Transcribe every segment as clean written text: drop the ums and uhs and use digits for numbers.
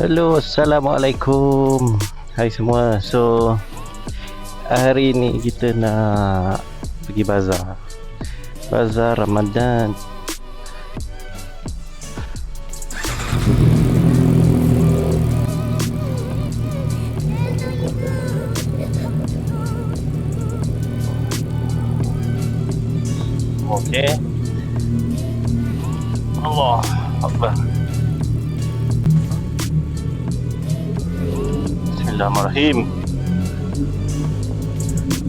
Hello, Assalamualaikum. Hai semua. So hari ni kita nak pergi bazar. Bazar Ramadan. Okey. Allah Akbar. Bismillahirrahmanirrahim.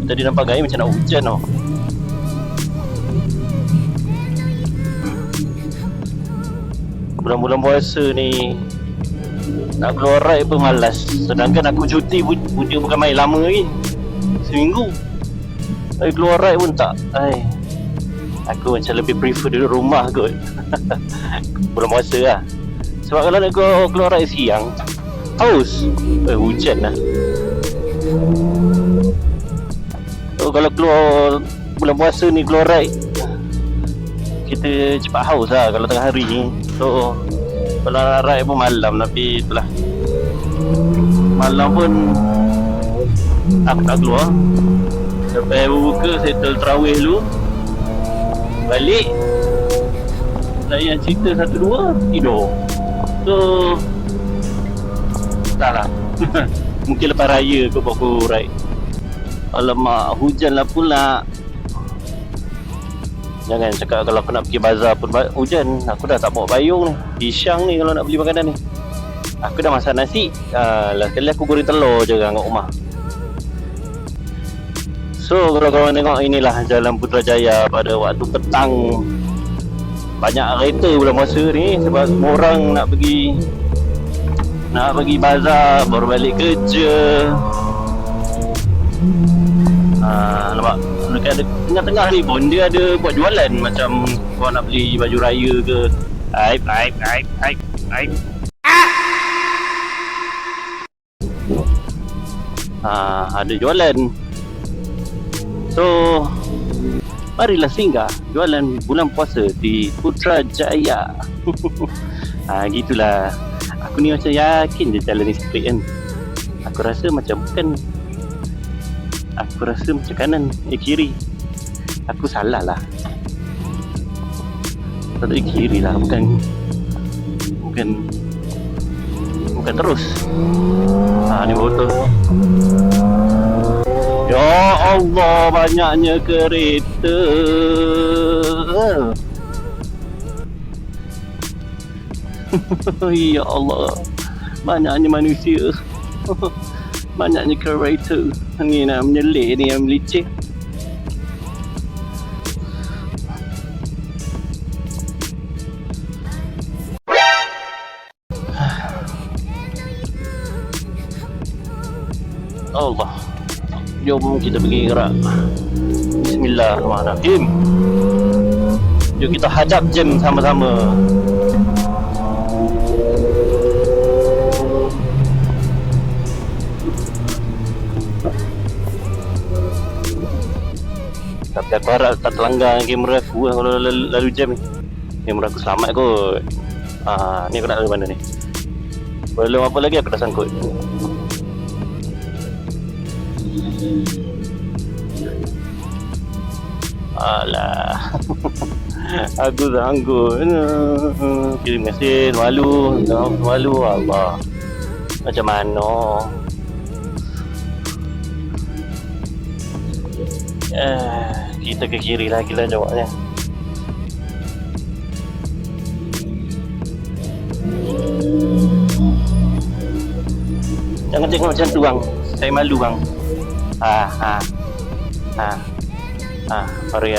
Tadi nampak gaya macam nak hujan tau. Bulan-bulan puasa ni nak keluar ride pun malas. Sedangkan aku cuti bukan main lama lagi. Seminggu. Tapi keluar ride pun tak. Aku macam lebih prefer duduk rumah kot. Bulan puasa lah. Sebab kalau nak keluar ride siang, haus. Hujan lah. So kalau keluar bulan puasa ni keluar ride, kita cepat haus lah kalau tengah hari ni. So kalau nak ride pun malam. Tapi itulah, malam pun aku tak keluar. Sampai buka, settle tarawih dulu, balik, layan cerita satu dua, tidur. So tak lah. Mungkin lepas raya kot aku ride. Alamak, hujan lah pula. Jangan cakap kalau aku nak pergi bazar pun hujan. Aku dah tak bawa payung ni. Isyang ni kalau nak beli makanan ni. Aku dah masak nasi. Last kali aku goreng telur je kat rumah. So kalau korang tengok, inilah Jalan Putrajaya pada waktu petang. Banyak kereta bulan puasa ni sebab semua orang nak pergi bazar, baru balik kerja. Nampak dekat tengah-tengah ni pun dia ada buat jualan. Macam kau nak beli baju raya ke, aib. Ada jualan. So marilah singgah jualan bulan puasa di Putrajaya. Gitulah. Aku ni macam yakin je jalan ni straight kan. Aku rasa macam kanan, kiri. Aku salah lah. Tadi kiri lah, bukan terus. Ni motor. Ya Allah, banyaknya kereta. Ya Allah, banyaknya manusia. Banyaknya kereta. Ni nak menyelit ni yang melicik. Allah, jom kita pergi gerak. Bismillahirrahmanirrahim. Jom kita hadap jam sama-sama. Tapi aku harap tak terlanggar kamera aku lah kalau lalu jam ni. Kamera aku selamat kot. Ni aku nak lalu mana ni. Belum apa lagi aku dah sangkut. Alah. Aku sangkut. Kirim mesin, malu. Allah. Macam mana? Kita ke kiri lagi lah jawabnya. Jangan tengok macam tu bang. Saya malu bang.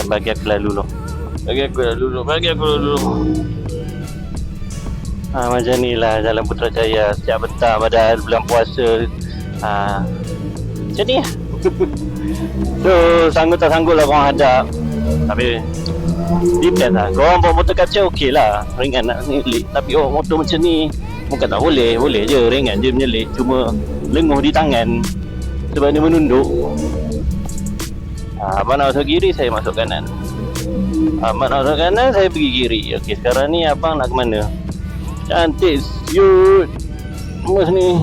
Bagi aku lalu loh. Bagi aku lalu. Macam ni lah Jalan Putrajaya setiap petang pada bulan puasa. Macam ni lah. So sanggup tak sanggup lah korang hadap. Tapi depends lah. Korang bawa motor kaca okey lah, ringan nak menyelit. Tapi motor macam ni bukan tak boleh. Boleh je, ringan je menyelit. Cuma lenguh di tangan sebab dia menunduk. Abang nak masuk kiri, saya masuk kanan. Abang nak masuk kanan, saya pergi kiri. Okey, sekarang ni abang nak ke mana? Cantik, siut. Mas ni.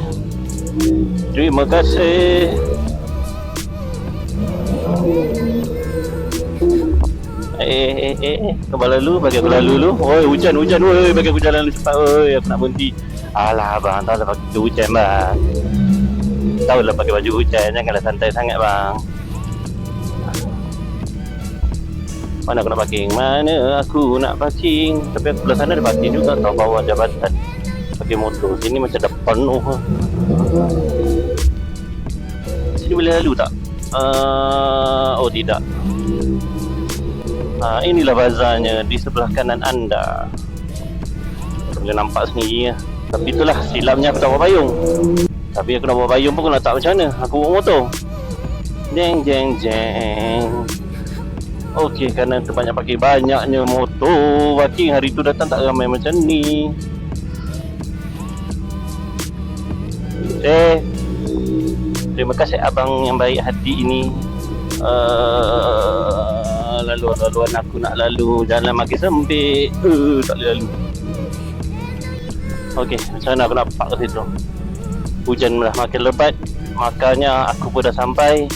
Terima kasih. Kau lalu, bagi aku lalu dulu. Oi, hujan, oi, bagi aku jalan dulu cepat. Oi, aku nak berhenti. Alah abang, tahu lah pakai hujan bang. Tahu lah pakai baju hujan, janganlah santai sangat bang. Mana aku nak parking? Mana aku nak parking? Tapi aku belah sana ada parking juga tau, bawah jabatan. Pakai motor, sini macam dah penuh. Sini boleh lalu tak? Oh tidak. Inilah bazarnya di sebelah kanan anda. Boleh nampak sendiri ya. Tapi itulah silapnya aku tak bawa payung. Tapi aku nak bawa payung pun aku nak tak macam mana. Aku bawa motor. Jeng jeng jeng. Okey, kerana terbanyak pakai banyaknya motor parking hari tu datang tak ramai macam ni. Terima kasih abang yang baik hati ini. Laluan aku nak lalu jalan makin sempit. Tak boleh lalu. Okey, macam mana aku nak park ke situ? Hujan dah makin lebat. Makanya aku pun dah sampai.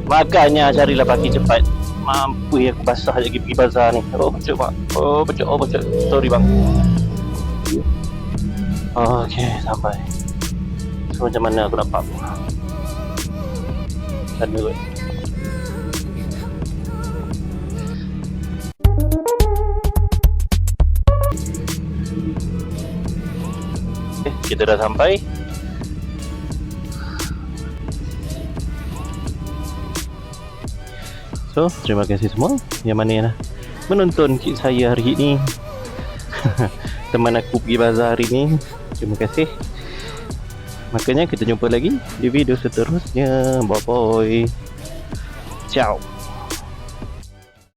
Makanya carilah parking cepat. Mampu aku basah lagi pergi bazar ni. Oh becuk mak. Oh becuk. Sorry bang. Okey, sampai. So macam mana aku nak park? Sana kot. Kita dah sampai. So, terima kasih semua yang mana yang menonton kit saya hari ini. Teman aku pergi bazar hari ni. Terima kasih. Makanya kita jumpa lagi di video seterusnya. Bye bye. Ciao.